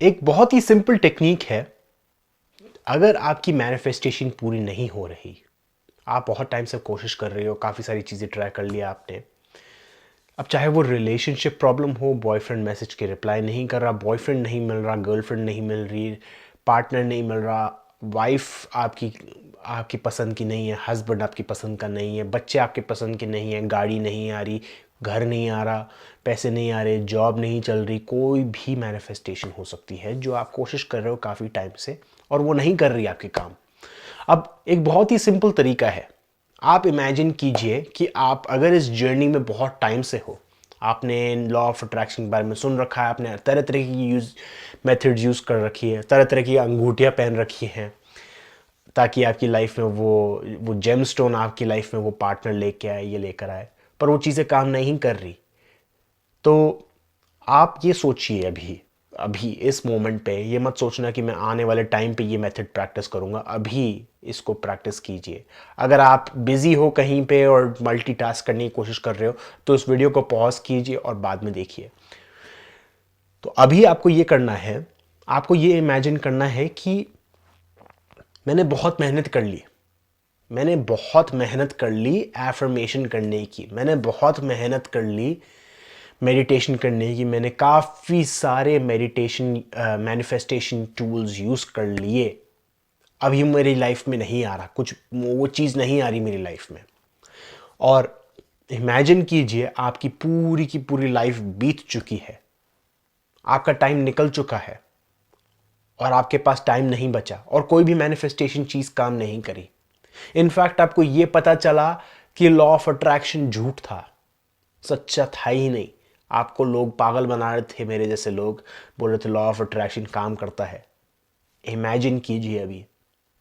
एक बहुत ही simple technique है। अगर आपकी मैनिफेस्टेशन पूरी नहीं हो रही, आप बहुत टाइम से कोशिश कर रहे हो, काफ़ी सारी चीज़ें ट्राई कर लिया आपने, अब चाहे वो रिलेशनशिप प्रॉब्लम हो, बॉयफ्रेंड मैसेज के रिप्लाई नहीं कर रहा, बॉयफ्रेंड नहीं मिल रहा, गर्लफ्रेंड नहीं मिल रही, पार्टनर नहीं मिल रहा, वाइफ आपकी आपकी पसंद की नहीं है, हस्बैंड आपकी पसंद का नहीं है, बच्चे आपके पसंद के नहीं हैं, गाड़ी नहीं आ रही, घर नहीं आ रहा, पैसे नहीं आ रहे, जॉब नहीं चल रही, कोई भी मैनिफेस्टेशन हो सकती है जो आप कोशिश कर रहे हो काफ़ी टाइम से और वो नहीं कर रही आपके काम। अब एक बहुत ही सिंपल तरीका है। आप इमेजिन कीजिए कि आप अगर इस जर्नी में बहुत टाइम से हो, आपने लॉ ऑफ अट्रैक्शन के बारे में सुन रखा है, आपने तरह तरह की मेथड यूज़ कर रखी है, तरह तरह की अंगूठियाँ पहन रखी हैं ताकि आपकी लाइफ में वो जेम स्टोन आपकी लाइफ में वो पार्टनर लेके आए, ये लेकर आए, पर वो चीज़ें काम नहीं कर रही। तो आप ये सोचिए अभी अभी इस मोमेंट पे, ये मत सोचना कि मैं आने वाले टाइम पे ये मेथड प्रैक्टिस करूँगा, अभी इसको प्रैक्टिस कीजिए। अगर आप बिज़ी हो कहीं पे और मल्टीटास्क करने की कोशिश कर रहे हो तो इस वीडियो को पॉज कीजिए और बाद में देखिए। तो अभी आपको ये करना है, आपको ये इमेजिन करना है कि मैंने बहुत मेहनत कर ली, मैंने बहुत मेहनत कर ली एफर्मेशन करने की, मैंने बहुत मेहनत कर ली मेडिटेशन करने की, मैंने काफ़ी सारे मेडिटेशन मैनिफेस्टेशन टूल्स यूज़ कर लिए, अभी मेरी लाइफ में नहीं आ रहा, कुछ वो चीज़ नहीं आ रही मेरी लाइफ में। और इमेजिन कीजिए आपकी पूरी की पूरी लाइफ बीत चुकी है, आपका टाइम निकल चुका है और आपके पास टाइम नहीं बचा और कोई भी मैनिफेस्टेशन चीज़ काम नहीं करी। इनफैक्ट आपको ये पता चला कि लॉ ऑफ अट्रैक्शन झूठ था, सच्चा था ही नहीं। आपको लोग पागल बना रहे थे, मेरे जैसे लोग बोल रहे थे लॉ ऑफ अट्रैक्शन काम करता है। इमेजिन कीजिए अभी।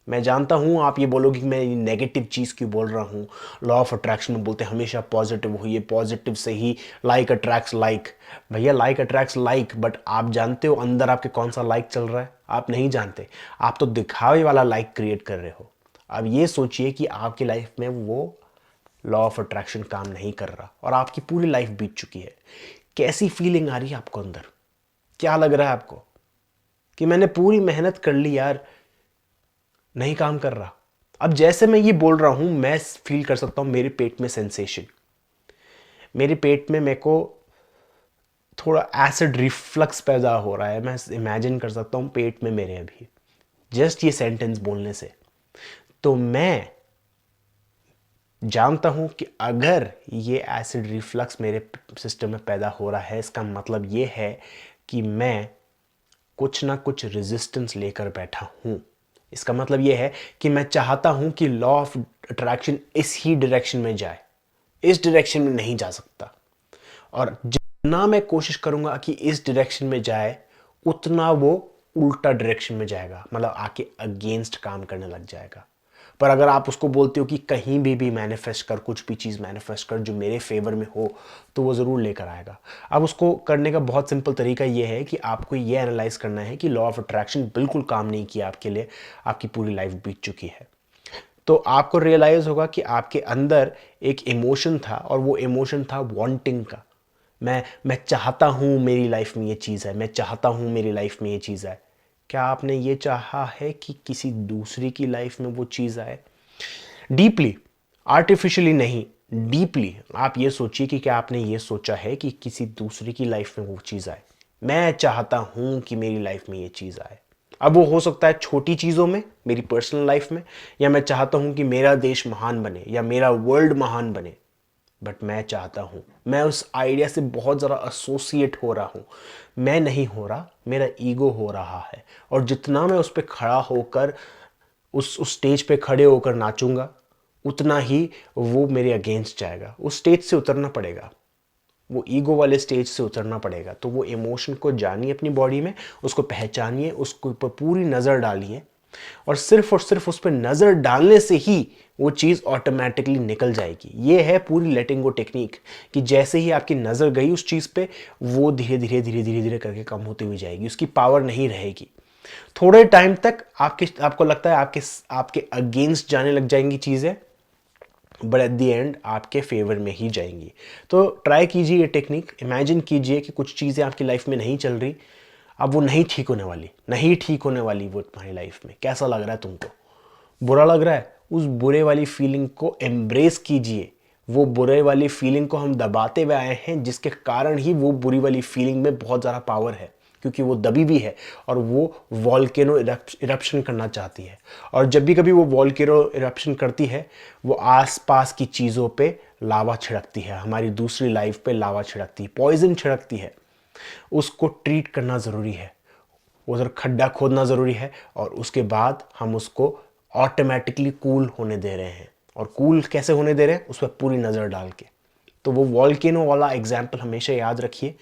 मैं जानता हूँ आप ये बोलोगे कि मैं नेगेटिव चीज़ क्यों बोल रहा हूँ, लॉ ऑफ अट्रैक्शन में बोलते हैं हमेशा पॉजिटिव होइए, पॉजिटिव से ही लाइक अट्रैक्ट्स लाइक। भैया लाइक अट्रैक्ट्स लाइक, बट आप जानते हो अंदर आपके कौन सा लाइक चल रहा है? आप नहीं जानते, आप तो दिखावे वाला लाइक क्रिएट कर रहे हो। अब ये सोचिए कि आपकी लाइफ में वो लॉ ऑफ अट्रैक्शन काम नहीं कर रहा और आपकी पूरी लाइफ बीत चुकी है। कैसी फीलिंग आ रही है आपको अंदर? क्या लग रहा है आपको कि मैंने पूरी मेहनत कर ली यार, नहीं काम कर रहा? अब जैसे मैं ये बोल रहा हूं, मैं फील कर सकता हूं मेरे पेट में सेंसेशन, मेरे पेट में मेरे को थोड़ा एसिड रिफ्लक्स पैदा हो रहा है। मैं इमेजिन कर सकता हूं पेट में मेरे अभी जस्ट ये सेंटेंस बोलने से। तो मैं जानता हूं कि अगर ये एसिड रिफ्लक्स मेरे सिस्टम में पैदा हो रहा है, इसका मतलब ये है कि मैं कुछ ना कुछ रेजिस्टेंस लेकर बैठा हूं। इसका मतलब यह है कि मैं चाहता हूं कि लॉ ऑफ अट्रैक्शन इस ही डायरेक्शन में जाए, इस डायरेक्शन में नहीं जा सकता। और जितना मैं कोशिश करूंगा कि इस डायरेक्शन में जाए, उतना वो उल्टा डायरेक्शन में जाएगा, मतलब आके अगेंस्ट काम करने लग जाएगा। पर अगर आप उसको बोलते हो कि कहीं भी मैनिफेस्ट कर, कुछ भी चीज़ मैनिफेस्ट कर जो मेरे फेवर में हो, तो वो ज़रूर लेकर आएगा। अब उसको करने का बहुत सिंपल तरीका ये है कि आपको ये एनालाइज करना है कि लॉ ऑफ अट्रैक्शन बिल्कुल काम नहीं किया आपके लिए, आपकी पूरी लाइफ बीत चुकी है। तो आपको रियलाइज़ होगा कि आपके अंदर एक इमोशन था और वो इमोशन था वांटिंग का। मैं चाहता हूँ मेरी लाइफ में ये चीज़ है, मैं चाहता हूँ मेरी लाइफ में ये चीज़ है। क्या आपने ये चाहा है कि किसी दूसरी की लाइफ में वो चीज़ आए? डीपली, आर्टिफिशियली नहीं, डीपली आप ये सोचिए कि क्या आपने ये सोचा है कि किसी दूसरी की लाइफ में वो चीज़ आए? मैं चाहता हूँ कि मेरी लाइफ में ये चीज़ आए। अब वो हो सकता है छोटी चीज़ों में, मेरी पर्सनल लाइफ में, या मैं चाहता हूँ कि मेरा देश महान बने या मेरा वर्ल्ड महान बने। बट मैं चाहता हूँ, मैं उस आइडिया से बहुत ज़्यादा एसोसिएट हो रहा हूँ। मैं नहीं हो रहा, मेरा ईगो हो रहा है। और जितना मैं उस पर खड़ा होकर उस स्टेज पे खड़े होकर नाचूंगा, उतना ही वो मेरे अगेंस्ट जाएगा। उस स्टेज से उतरना पड़ेगा, वो ईगो वाले स्टेज से उतरना पड़ेगा। तो वो इमोशन को जानिए अपनी बॉडी में, उसको पहचानिए, उसको ऊपर पूरी नज़र डालिए और सिर्फ उस पर नज़र डालने से ही वो चीज़ ऑटोमेटिकली निकल जाएगी। ये है पूरी लेटिंग गो टेक्निक, कि जैसे ही आपकी नज़र गई उस चीज़ पे, वो धीरे धीरे धीरे धीरे धीरे करके कम होती हुई जाएगी, उसकी पावर नहीं रहेगी। थोड़े टाइम तक आपको लगता है आपके आपके अगेंस्ट जाने लग जाएंगी चीज़ें, बट एट द एंड आपके फेवर में ही जाएंगी। तो ट्राई कीजिए ये टेक्निक। इमेजिन कीजिए कि कुछ चीज़ें आपकी लाइफ में नहीं चल रही, अब वो नहीं ठीक होने वाली, नहीं ठीक होने वाली वो तुम्हारी लाइफ में। कैसा लग रहा है तुमको? बुरा लग रहा है? उस बुरे वाली फीलिंग को एम्ब्रेस कीजिए। वो बुरे वाली फीलिंग को हम दबाते हुए आए हैं, जिसके कारण ही वो बुरी वाली फीलिंग में बहुत ज़्यादा पावर है, क्योंकि वो दबी भी है और वो वॉल्केनो इरप्शन करना चाहती है। और जब भी कभी वो वॉल्केनो इरप्शन करती है, वो आसपास की चीज़ों पे लावा छिड़कती है, हमारी दूसरी लाइफ पे लावा छिड़कती है, पॉइजन छिड़कती है। उसको ट्रीट करना ज़रूरी है, उधर खड्डा खोदना ज़रूरी है, और उसके बाद हम उसको ऑटोमेटिकली कूल होने दे रहे हैं। और कूल कैसे होने दे रहे हैं? उस पर पूरी नज़र डाल के। तो वो वॉल्केनो वाला एग्जाम्पल हमेशा याद रखिए,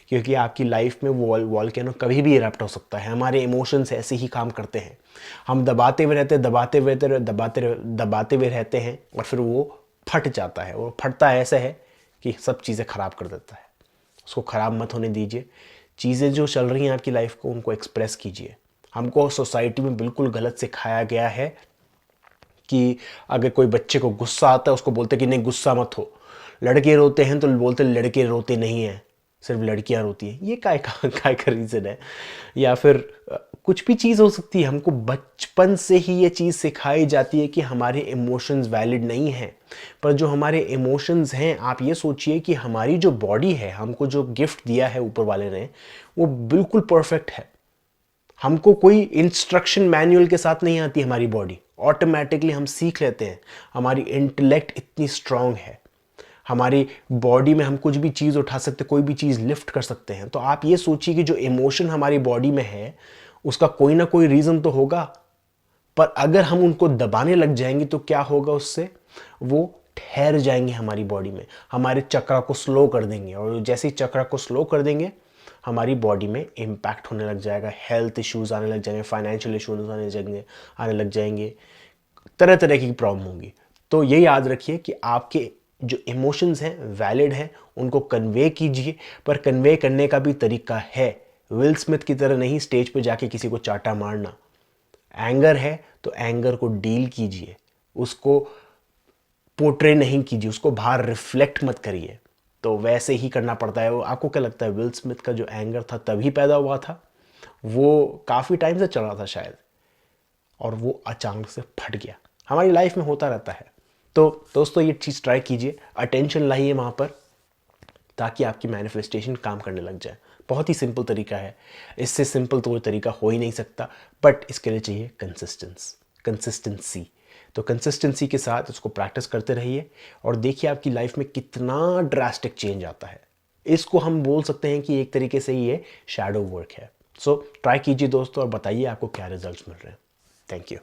क्योंकि आपकी लाइफ में वो वॉल्केनो कभी भी इरप्ट हो सकता है। हमारे इमोशंस ऐसे ही काम करते हैं, हम दबाते हुए रहते हैं, दबाते हुए रहते हैं, और फिर वो फट जाता है। वो फटता ऐसे है कि सब चीज़ें ख़राब कर देता है। उसको ख़राब मत होने दीजिए। चीज़ें जो चल रही हैं आपकी लाइफ को, उनको एक्सप्रेस कीजिए। हमको सोसाइटी में बिल्कुल गलत सिखाया गया है कि अगर कोई बच्चे को गुस्सा आता है, उसको बोलते कि नहीं गुस्सा मत हो। लड़के रोते हैं तो बोलते लड़के रोते नहीं हैं, सिर्फ लड़कियां रोती हैं। ये काय का रीज़न है? या फिर कुछ भी चीज़ हो सकती है। हमको बचपन से ही ये चीज़ सिखाई जाती है कि हमारे इमोशंस वैलिड नहीं हैं। पर जो हमारे इमोशंस हैं, आप ये सोचिए कि हमारी जो बॉडी है, हमको जो गिफ्ट दिया है ऊपर वाले ने, वो बिल्कुल परफेक्ट है। हमको कोई इंस्ट्रक्शन मैनुअल के साथ नहीं आती हमारी बॉडी, ऑटोमेटिकली हम सीख लेते हैं। हमारी इंटेलेक्ट इतनी स्ट्रांग है, हमारी बॉडी में हम कुछ भी चीज़ उठा सकते, कोई भी चीज़ लिफ्ट कर सकते हैं। तो आप ये सोचिए कि जो इमोशन हमारी बॉडी में है, उसका कोई ना कोई रीज़न तो होगा। पर अगर हम उनको दबाने लग जाएंगे तो क्या होगा? उससे वो ठहर जाएंगे हमारी बॉडी में, हमारे चक्रा को स्लो कर देंगे। और जैसे ही चक्रा को स्लो कर देंगे, हमारी बॉडी में इम्पैक्ट होने लग जाएगा, हेल्थ इश्यूज आने लग जाएंगे, फाइनेंशियल इश्यूज आने लग जाएंगे, तरह तरह की प्रॉब्लम होगी। तो ये याद रखिए कि आपके जो इमोशंस हैं वैलिड हैं, उनको कन्वे कीजिए, पर कन्वे करने का भी तरीका है। विल स्मिथ की तरह नहीं स्टेज पे जाके किसी को चाटा मारना। एंगर है तो एंगर को डील कीजिए, उसको पोर्ट्रे नहीं कीजिए, उसको बाहर रिफ्लेक्ट मत करिए। तो वैसे ही करना पड़ता है। वो आपको क्या लगता है, विल स्मिथ का जो एंगर था तभी पैदा हुआ था? वो काफ़ी टाइम से चल रहा था शायद, और वो अचानक से फट गया। हमारी लाइफ में होता रहता है। तो दोस्तों, ये चीज़ ट्राई कीजिए, अटेंशन लाइए वहाँ पर, ताकि आपकी मैनिफेस्टेशन काम करने लग जाए। बहुत ही सिंपल तरीका है, इससे सिंपल तो कोई तरीका हो ही नहीं सकता, बट इसके लिए चाहिए कंसिस्टेंसी। तो कंसिस्टेंसी के साथ उसको प्रैक्टिस करते रहिए, और देखिए आपकी लाइफ में कितना ड्रास्टिक चेंज आता है। इसको हम बोल सकते हैं कि एक तरीके से ये शैडो वर्क है। सो ट्राई कीजिए दोस्तों, और बताइए आपको क्या रिजल्ट्स मिल रहे हैं। Thank you.